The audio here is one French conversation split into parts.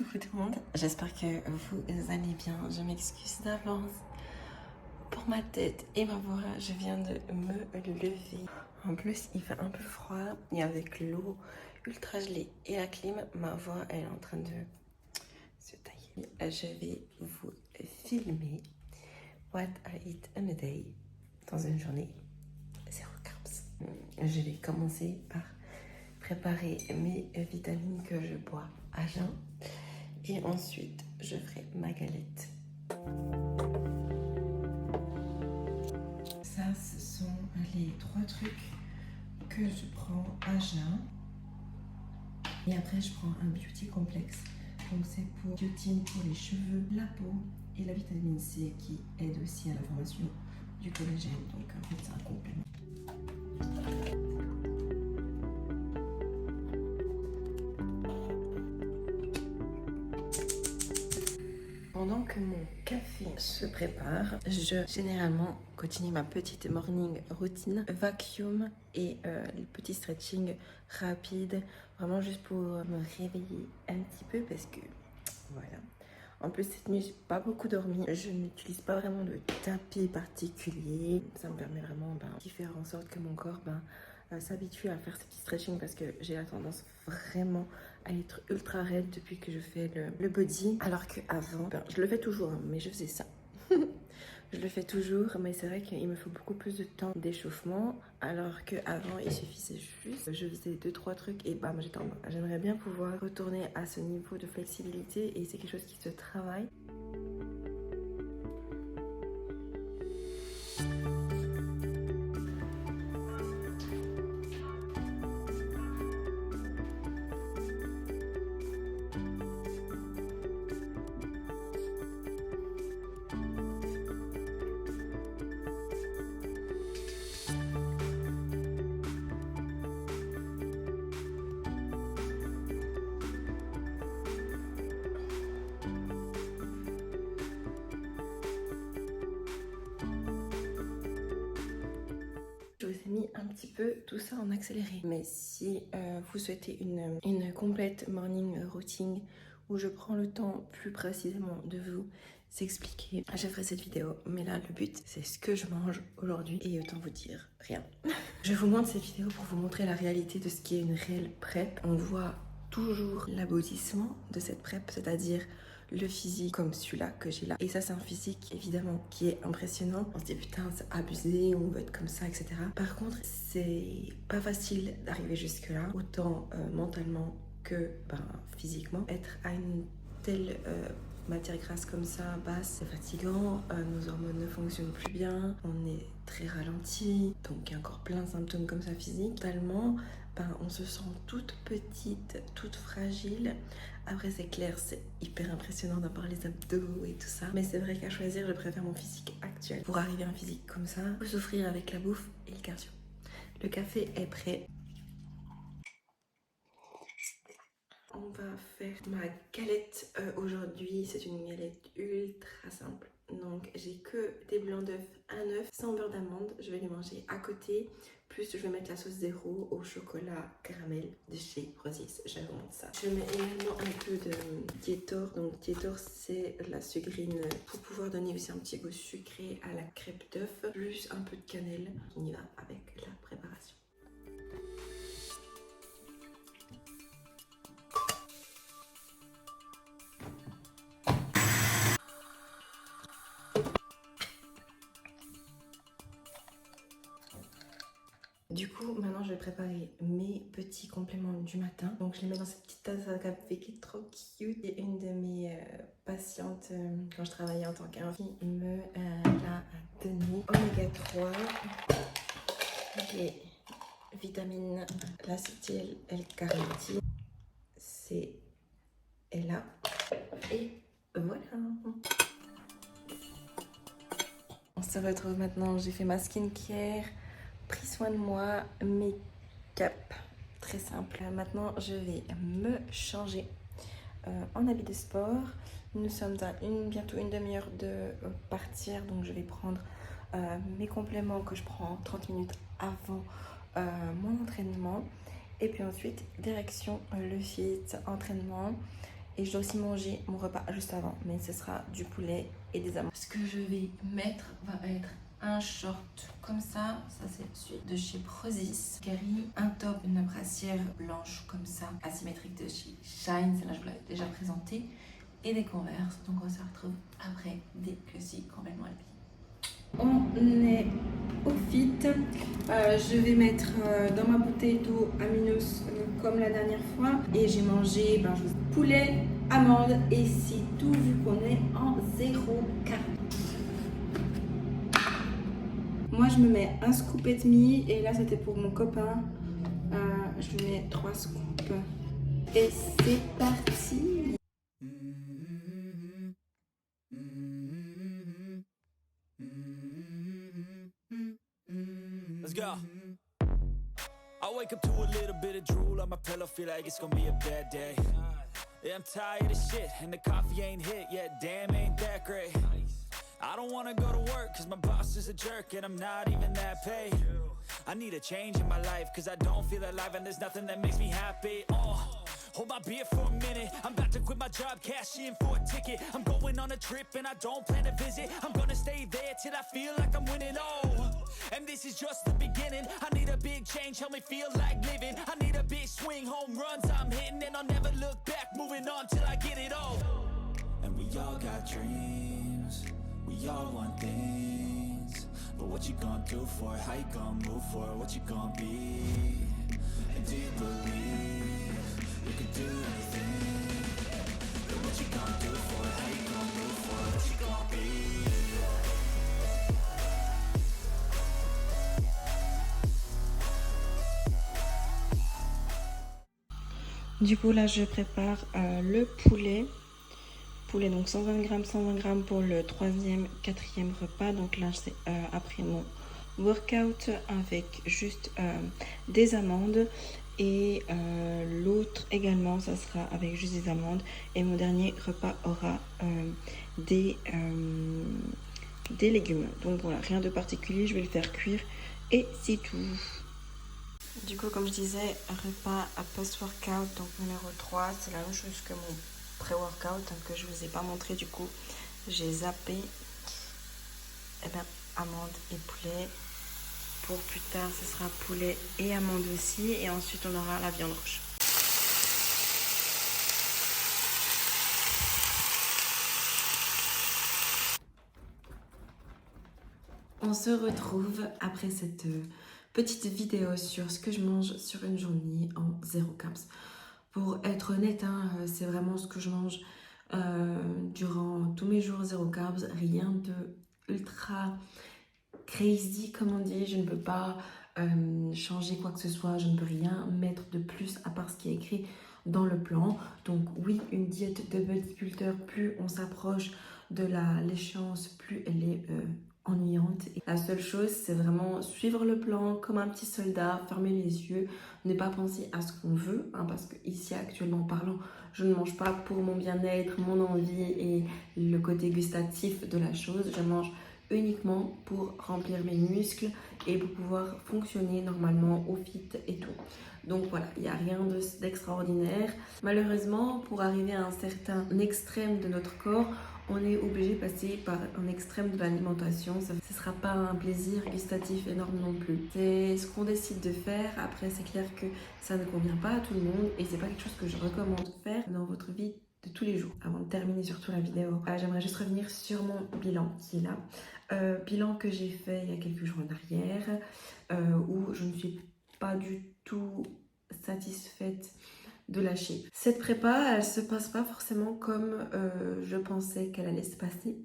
Coucou tout le monde, j'espère que vous allez bien. Je m'excuse d'avance pour ma tête et ma voix. Je viens de me lever. En plus, il fait un peu froid et avec l'eau ultra gelée et la clim, ma voix elle est en train de se tailler. Je vais vous filmer what I eat in a day dans une journée. Zéro carbs. Je vais commencer par préparer mes vitamines que je bois à jeun. Et ensuite, je ferai ma galette. Ça, ce sont les 3 trucs que je prends à jeun. Et après, je prends un beauty complexe. Donc, c'est pour biotine pour les cheveux, la peau et la vitamine C qui aide aussi à la formation du collagène. Donc, en fait, c'est un complément. Pendant que mon café se prépare, je généralement continue ma petite morning routine, vacuum et les petits stretching rapides, vraiment juste pour me réveiller un petit peu parce que voilà. En plus cette nuit j'ai pas beaucoup dormi, je n'utilise pas vraiment de tapis particulier, ça me permet vraiment de faire en sorte que mon corps s'habitue à faire ces petits stretching parce que j'ai la tendance vraiment à être ultra raide depuis que je fais le body, alors qu'avant, je le fais toujours, hein, mais je faisais ça. Je le fais toujours, mais c'est vrai qu'il me faut beaucoup plus de temps d'échauffement, alors qu'avant, il suffisait juste, je faisais 2-3 trucs et bam, j'étais en mode. J'aimerais bien pouvoir retourner à ce niveau de flexibilité et c'est quelque chose qui se travaille. Je vous ai mis un petit peu tout ça en accéléré. Mais si vous souhaitez une complète morning routine où je prends le temps plus précisément de vous expliquer, je ferai cette vidéo. Mais là, le but, c'est ce que je mange aujourd'hui. Et autant vous dire, rien. Je vous montre cette vidéo pour vous montrer la réalité de ce qui est une réelle prep. On voit toujours l'aboutissement de cette prep, c'est-à-dire le physique comme celui-là que j'ai là. Et ça, c'est un physique évidemment qui est impressionnant. On se dit putain, c'est abusé, on veut être comme ça, etc. Par contre, c'est pas facile d'arriver jusque-là, autant mentalement que physiquement. Être à une telle matière grasse comme ça, basse, c'est fatigant, nos hormones ne fonctionnent plus bien, on est très ralenti, donc il y a encore plein de symptômes comme ça physiques. Totalement, on se sent toute petite, toute fragile. Après c'est clair, c'est hyper impressionnant d'avoir les abdos et tout ça, mais c'est vrai qu'à choisir, je préfère mon physique actuel. Pour arriver à un physique comme ça, il faut souffrir avec la bouffe et le cardio. Le café est prêt. On va faire ma galette aujourd'hui. C'est une galette ultra simple. Donc j'ai que des blancs d'œufs, un œuf sans beurre d'amande. Je vais les manger à côté. Plus je vais mettre la sauce zéro au chocolat caramel de chez Rosys. Je vous montre ça. Je mets également un peu de Dietor. Donc Dietor c'est la sucrine pour pouvoir donner aussi un petit goût sucré à la crêpe d'œuf. Plus un peu de cannelle. On y va avec la préparation. Du coup, maintenant je vais préparer mes petits compléments du matin. Donc je les mets dans cette petite tasse à café qui est trop cute. Et une de mes patientes, quand je travaillais en tant qu'infirmière, me l'a donné. Oméga 3, les vitamines, l'acétyl L-carnitine, c'est là. Et voilà. On se retrouve maintenant, j'ai fait ma skincare, pris soin de moi, make-up, très simple. Maintenant, je vais me changer en habit de sport. Nous sommes à bientôt une demi-heure de partir, donc je vais prendre mes compléments que je prends 30 minutes avant mon entraînement. Et puis ensuite, direction le fit entraînement. Et je dois aussi manger mon repas juste avant, mais ce sera du poulet et des amandes. Ce que je vais mettre va être un short comme ça c'est celui de chez Prozis, Gary, un top, une brassière blanche comme ça, asymétrique de chez Shine, celle-là je vous l'avais déjà présentée, et des Converse. Donc on se retrouve après dès que c'est complètement habillé. On est au fit. Je vais mettre dans ma bouteille d'eau Aminos comme la dernière fois. Et j'ai mangé poulet, amande et c'est tout vu qu'on est en 0 carb. Moi je me mets un scoop et demi et là c'était pour mon copain. Je lui mets 3 scoops. Et c'est parti. Let's go. I wake up to a little bit of drool on my pillow, feel like it's gonna be a bad day. Yeah, I'm tired of shit, and the coffee ain't hit yet, damn, ain't that great. I don't wanna go to work, cause my boss is a jerk, and I'm not even that paid. I need a change in my life, cause I don't feel alive, and there's nothing that makes me happy. Hold my beer for a minute, I'm about to quit my job, cash in for a ticket. I'm going on a trip and I don't plan to visit. I'm gonna stay there till I feel like I'm winning, and this is just the beginning. I need a big change, help me feel like living. I need a big swing, home runs I'm hitting, and I'll never look back, moving on till I get it all. And we all got dreams, we all want things, but what you gonna do for it, how you gonna move for it, what you gonna be, and do you believe you can do anything? But what you gonna do for it? How you gonna move for it? What you gonna be? Du coup là je prépare le poulet. Poulet donc 120 grammes pour le 3e, 4e repas. Donc là c'est après mon workout avec juste des amandes. Et l'autre également, ça sera avec juste des amandes. Et mon dernier repas aura des légumes. Donc voilà, rien de particulier, je vais le faire cuire et c'est tout. Du coup, comme je disais, repas à post-workout, donc numéro 3, c'est la même chose que mon pré-workout que je ne vous ai pas montré du coup. J'ai zappé amandes et poulet. Pour plus tard, ce sera poulet et amandes aussi. Et ensuite, on aura la viande rouge. On se retrouve après cette petite vidéo sur ce que je mange sur une journée en 0 carbs. Pour être honnête, c'est vraiment ce que je mange durant tous mes jours 0 carbs. Rien de ultra crazy comme on dit. Je ne peux pas changer quoi que ce soit. Je ne peux rien mettre de plus à part ce qui est écrit dans le plan. Donc oui, une diète de bodybuilder, plus on s'approche de l'échéance, plus elle est ennuyante. Et la seule chose, c'est vraiment suivre le plan comme un petit soldat, fermer les yeux, ne pas penser à ce qu'on veut, parce que ici actuellement parlant, je ne mange pas pour mon bien-être, mon envie et le côté gustatif de la chose. Je mange uniquement pour remplir mes muscles et pour pouvoir fonctionner normalement au fit et tout. Donc voilà, il n'y a rien d'extraordinaire. Malheureusement, pour arriver à un certain extrême de notre corps, on est obligé de passer par un extrême de l'alimentation. Ce ne sera pas un plaisir gustatif énorme non plus. C'est ce qu'on décide de faire. Après, c'est clair que ça ne convient pas à tout le monde et c'est pas quelque chose que je recommande de faire dans votre vie de tous les jours. Avant de terminer surtout la vidéo, j'aimerais juste revenir sur mon bilan qui est là. Bilan que j'ai fait il y a quelques jours en arrière, où je ne suis pas du tout satisfaite de la shape. Cette prépa, elle se passe pas forcément comme je pensais qu'elle allait se passer.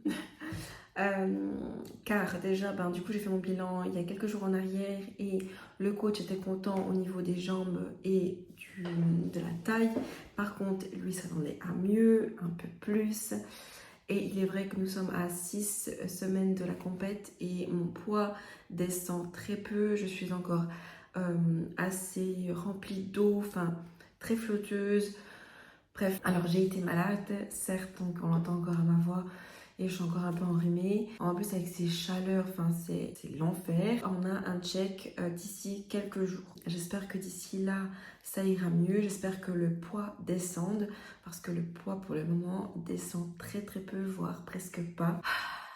Car déjà, du coup j'ai fait mon bilan il y a quelques jours en arrière et le coach était content au niveau des jambes et de la taille. Par contre, lui s'attendait à mieux, un peu plus. Et il est vrai que nous sommes à 6 semaines de la compète et mon poids descend très peu. Je suis encore assez remplie d'eau, très flotteuse. Bref, alors j'ai été malade, certes, donc on l'entend encore à ma voix. et je suis encore un peu enrhumée. En plus avec ces chaleurs, enfin c'est l'enfer. On a un check d'ici quelques jours. J'espère que d'ici là ça ira mieux. J'espère que le poids descende parce que le poids pour le moment descend très peu, voire presque pas.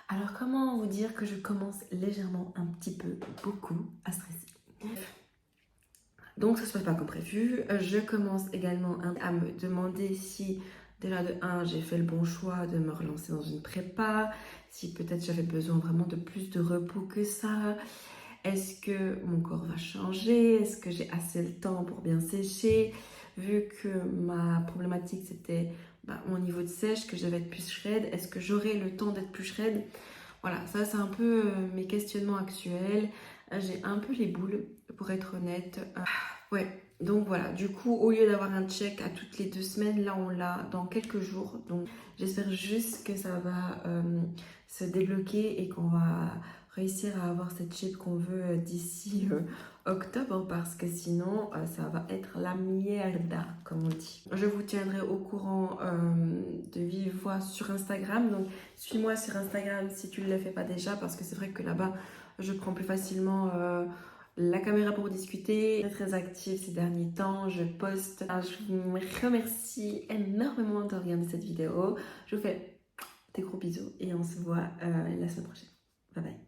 Alors comment vous dire que je commence légèrement, un petit peu, beaucoup à stresser. Donc ça se passe pas comme prévu. Je commence également à me demander si déjà de 1 j'ai fait le bon choix de me relancer dans une prépa, si peut-être j'avais besoin vraiment de plus de repos que ça. Est-ce que mon corps va changer? Est-ce que j'ai assez le temps pour bien sécher? Vu que ma problématique c'était mon niveau de sèche, que je devais être plus shred, est-ce que j'aurai le temps d'être plus shred? Voilà, ça c'est un peu mes questionnements actuels. J'ai un peu les boules, pour être honnête. Ouais, donc voilà, du coup, au lieu d'avoir un check à toutes les 2 semaines, là on l'a dans quelques jours. Donc j'espère juste que ça va se débloquer et qu'on va réussir à avoir cette shape qu'on veut d'ici octobre, parce que sinon ça va être la mierda, comme on dit. Je vous tiendrai au courant de vive voix sur Instagram. Donc suis-moi sur Instagram si tu ne le fais pas déjà, parce que c'est vrai que là-bas je prends plus facilement la caméra pour discuter. Très active ces derniers temps, je poste. Alors, je vous remercie énormément de regarder cette vidéo. Je vous fais des gros bisous et on se voit la semaine prochaine. Bye bye.